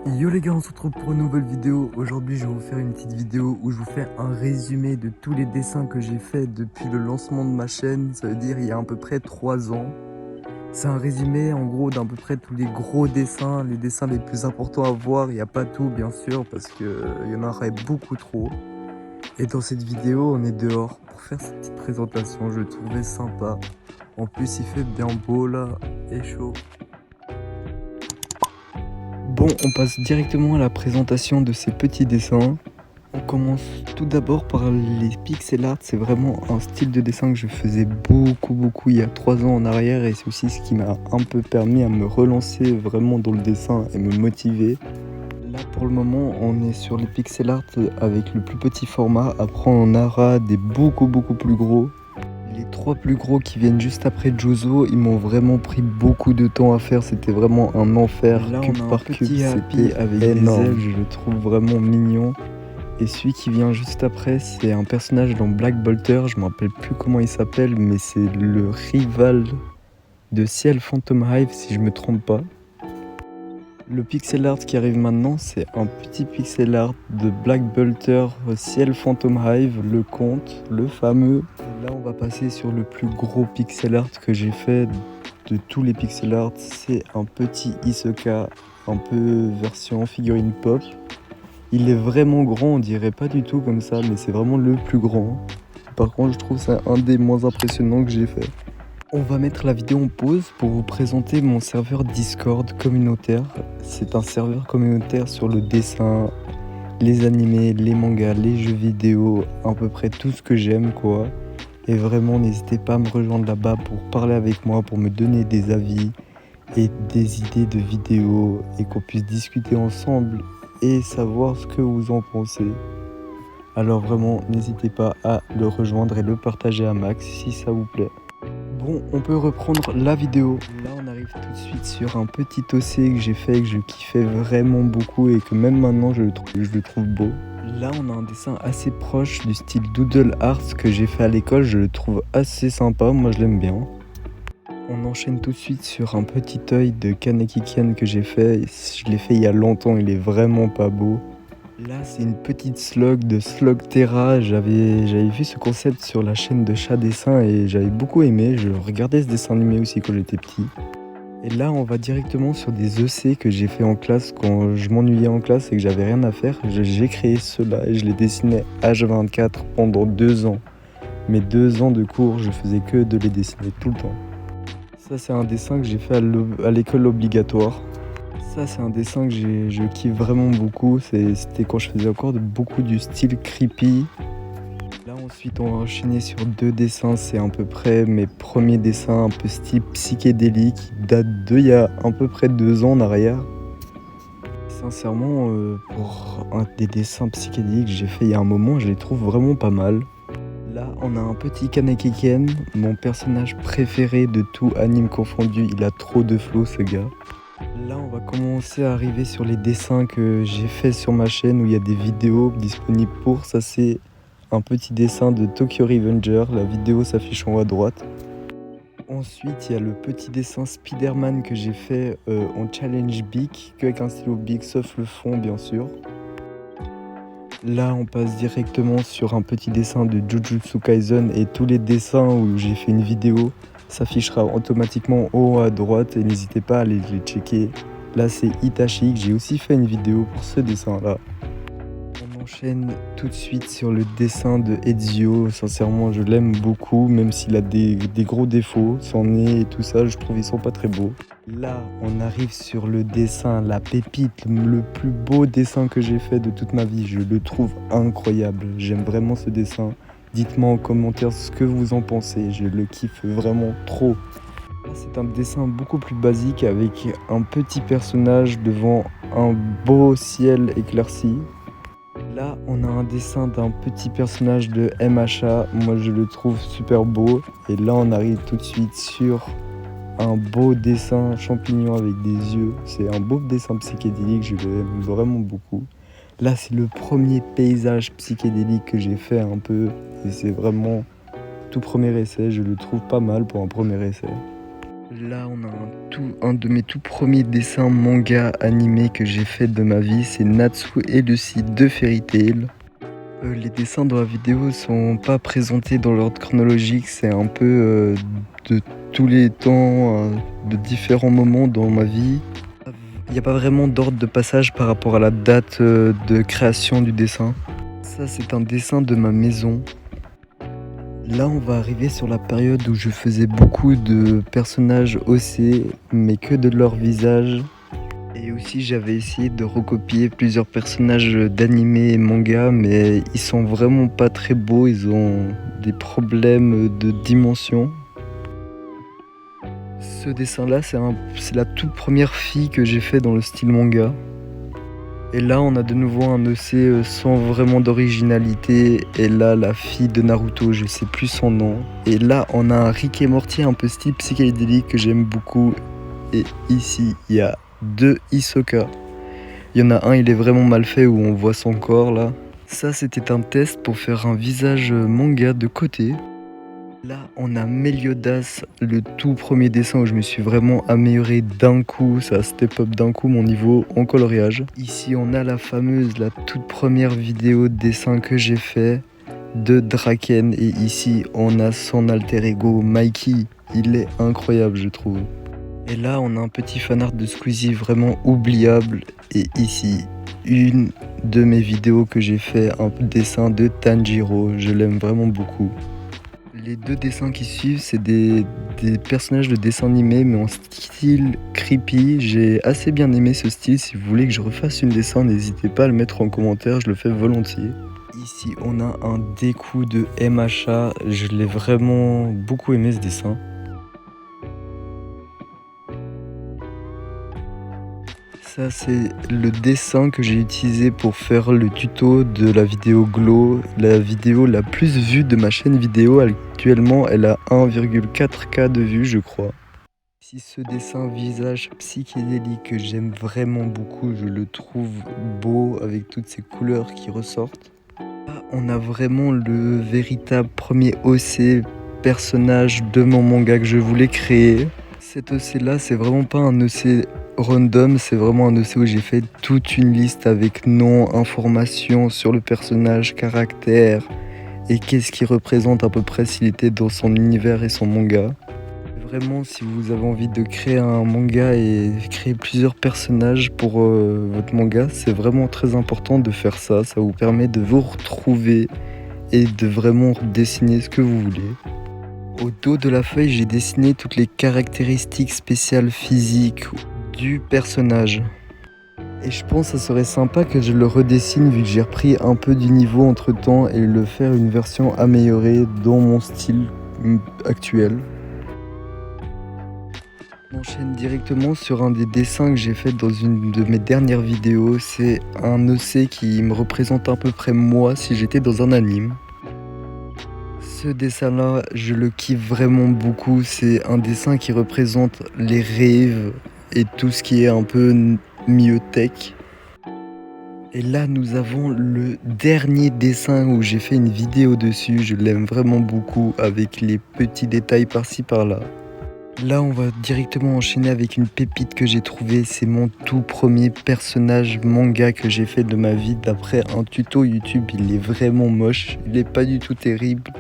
Yo les gars, on se retrouve pour une nouvelle vidéo. Aujourd'hui, je vais vous faire une petite vidéo où je vous fais un résumé de tous les dessins que j'ai fait depuis le lancement de ma chaîne. Ça veut dire il y a à peu près 3 ans. C'est un résumé en gros d'à peu près tous les gros dessins, les dessins les plus importants à voir. Il n'y a pas tout bien sûr parce qu'il y en aurait beaucoup trop. Et dans cette vidéo, on est dehors pour faire cette petite présentation. Je le trouvais sympa. En plus, il fait bien beau là et chaud. Bon, on passe directement à la présentation de ces petits dessins. On commence tout d'abord par les pixel art. C'est vraiment un style de dessin que je faisais beaucoup il y a 3 ans en arrière, et c'est aussi ce qui m'a un peu permis à me relancer vraiment dans le dessin et me motiver. Là pour le moment on est sur les pixel art avec le plus petit format. Après on aura des beaucoup plus gros. Les 3 plus gros qui viennent juste après Jozo, ils m'ont vraiment pris beaucoup de temps à faire, c'était vraiment un enfer. Là cube on a par cube, c'était avec énorme. Des ailes, je le trouve vraiment mignon. Et celui qui vient juste après, c'est un personnage dans Black Bolter, je me rappelle plus comment il s'appelle, mais c'est le rival de Ciel Phantom Hive si je me trompe pas. Le pixel art qui arrive maintenant, c'est un petit pixel art de Black Bolter, Ciel Phantom Hive, le conte, le fameux. Et là on va passer sur le plus gros pixel art que j'ai fait de tous les pixel art. C'est un petit Hisoka, un peu version figurine pop. Il est vraiment grand, on dirait pas du tout comme ça, mais c'est vraiment le plus grand. Par contre je trouve que c'est un des moins impressionnants que j'ai fait. On va mettre la vidéo en pause pour vous présenter mon serveur Discord communautaire. C'est un serveur communautaire sur le dessin, les animés, les mangas, les jeux vidéo, à peu près tout ce que j'aime quoi. Et vraiment n'hésitez pas à me rejoindre là-bas pour parler avec moi, pour me donner des avis et des idées de vidéos et qu'on puisse discuter ensemble et savoir ce que vous en pensez. Alors vraiment n'hésitez pas à le rejoindre et le partager à max si ça vous plaît. Bon, on peut reprendre la vidéo. Là, on arrive tout de suite sur un petit OC que j'ai fait, que je kiffais vraiment beaucoup et que même maintenant, je le trouve beau. Là, on a un dessin assez proche du style Doodle Art que j'ai fait à l'école. Je le trouve assez sympa, moi je l'aime bien. On enchaîne tout de suite sur un petit œil de Kaneki Ken que j'ai fait. Je l'ai fait il y a longtemps, il est vraiment pas beau. Là, c'est une petite slug de Slugterra. J'avais vu ce concept sur la chaîne de Chat Dessin et j'avais beaucoup aimé. Je regardais ce dessin animé aussi quand j'étais petit. Et là, on va directement sur des EC que j'ai fait en classe quand je m'ennuyais en classe et que j'avais rien à faire. J'ai créé ceux-là et je les dessinais H24 pendant 2 ans. Mes 2 ans de cours, je faisais que de les dessiner tout le temps. Ça, c'est un dessin que j'ai fait à l'école obligatoire. Ça c'est un dessin que je kiffe vraiment beaucoup, c'était quand je faisais encore beaucoup du style creepy. Là ensuite on va enchaîner sur 2 dessins, c'est à peu près mes premiers dessins un peu style psychédélique, qui datent d'il y a à peu près 2 ans en arrière. Sincèrement pour un des dessins psychédéliques que j'ai fait il y a un moment, je les trouve vraiment pas mal. Là on a un petit Kaneki Ken, mon personnage préféré de tout anime confondu, il a trop de flow ce gars. Là on va commencer à arriver sur les dessins que j'ai fait sur ma chaîne où il y a des vidéos disponibles pour. Ça c'est un petit dessin de Tokyo Revenger, la vidéo s'affiche en haut à droite. Ensuite il y a le petit dessin Spider-Man que j'ai fait en challenge Bic, qu'avec un stylo Bic sauf le fond bien sûr. Là on passe directement sur un petit dessin de Jujutsu Kaisen et tous les dessins où j'ai fait une vidéo s'affichera automatiquement en haut à droite et n'hésitez pas à aller les checker. Là c'est Itachi, que j'ai aussi fait une vidéo pour ce dessin là. On enchaîne tout de suite sur le dessin de Ezio. Sincèrement je l'aime beaucoup même s'il a des gros défauts, son nez et tout ça, je trouve ils sont pas très beaux. Là on arrive sur le dessin, la pépite, le plus beau dessin que j'ai fait de toute ma vie. Je le trouve incroyable, j'aime vraiment ce dessin. Dites-moi en commentaire ce que vous en pensez, je le kiffe vraiment trop. C'est un dessin beaucoup plus basique avec un petit personnage devant un beau ciel éclairci. Là, on a un dessin d'un petit personnage de MHA, moi je le trouve super beau. Et là, on arrive tout de suite sur un beau dessin champignon avec des yeux. C'est un beau dessin psychédélique, je l'aime vraiment beaucoup. Là, c'est le premier paysage psychédélique que j'ai fait un peu. Et c'est vraiment tout premier essai, je le trouve pas mal pour un premier essai. Là, on a un de mes tout premiers dessins manga animés que j'ai fait de ma vie, c'est Natsu et Lucy de Fairy Tail. Les dessins dans la vidéo sont pas présentés dans l'ordre chronologique, c'est un peu de tous les temps, de différents moments dans ma vie. Il n'y a pas vraiment d'ordre de passage par rapport à la date de création du dessin. Ça, c'est un dessin de ma maison. Là, on va arriver sur la période où je faisais beaucoup de personnages OC, mais que de leur visage. Et aussi, j'avais essayé de recopier plusieurs personnages d'anime et manga, mais ils sont vraiment pas très beaux, ils ont des problèmes de dimension. Ce dessin-là, c'est la toute première fille que j'ai fait dans le style manga. Et là, on a de nouveau un EC sans vraiment d'originalité. Et là, la fille de Naruto, je sais plus son nom. Et là, on a un Rick et Morty un peu style psychédélique que j'aime beaucoup. Et ici, il y a 2 Hisoka. Il y en a un, il est vraiment mal fait où on voit son corps là. Ça, c'était un test pour faire un visage manga de côté. Là, on a Meliodas, le tout premier dessin où je me suis vraiment amélioré d'un coup, ça a step up d'un coup mon niveau en coloriage. Ici, on a la toute première vidéo de dessin que j'ai fait de Draken. Et ici, on a son alter ego, Mikey. Il est incroyable, je trouve. Et là, on a un petit fanart de Squeezie vraiment oubliable. Et ici, une de mes vidéos que j'ai fait, un dessin de Tanjiro. Je l'aime vraiment beaucoup. Les 2 dessins qui suivent, c'est des personnages de dessins animés, mais en style creepy. J'ai assez bien aimé ce style. Si vous voulez que je refasse une dessin, n'hésitez pas à le mettre en commentaire, je le fais volontiers. Ici, on a un découp de MHA. Je l'ai vraiment beaucoup aimé ce dessin. Ça, c'est le dessin que j'ai utilisé pour faire le tuto de la vidéo Glow, la vidéo la plus vue de ma chaîne vidéo. Actuellement, elle a 1,4K de vues, je crois. Si ce dessin visage psychédélique que j'aime vraiment beaucoup, je le trouve beau avec toutes ces couleurs qui ressortent. Là, on a vraiment le véritable premier OC personnage de mon manga que je voulais créer. Cet OC là, c'est vraiment pas un OC random, c'est vraiment un OC où j'ai fait toute une liste avec nom, informations sur le personnage, caractère et qu'est-ce qu'il représente à peu près s'il était dans son univers et son manga. Vraiment, si vous avez envie de créer un manga et créer plusieurs personnages pour votre manga, c'est vraiment très important de faire ça. Ça vous permet de vous retrouver et de vraiment dessiner ce que vous voulez. Au dos de la feuille, j'ai dessiné toutes les caractéristiques spéciales physiques du personnage. Et je pense que ça serait sympa que je le redessine vu que j'ai repris un peu du niveau entre temps et le faire une version améliorée dans mon style actuel. On enchaîne directement sur un des dessins que j'ai fait dans une de mes dernières vidéos. C'est un OC qui me représente à peu près moi si j'étais dans un anime. Ce dessin-là, je le kiffe vraiment beaucoup. C'est un dessin qui représente les rêves et tout ce qui est un peu milieu tech. Et là, nous avons le dernier dessin où j'ai fait une vidéo dessus. Je l'aime vraiment beaucoup avec les petits détails par-ci par-là. Là, on va directement enchaîner avec une pépite que j'ai trouvée. C'est mon tout premier personnage manga que j'ai fait de ma vie d'après un tuto YouTube. Il est vraiment moche, il n'est pas du tout terrible.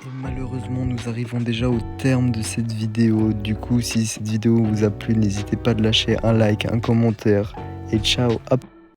Et malheureusement, nous arrivons déjà au terme de cette vidéo. Du coup, si cette vidéo vous a plu, n'hésitez pas à lâcher un like, un commentaire. Et ciao, hop.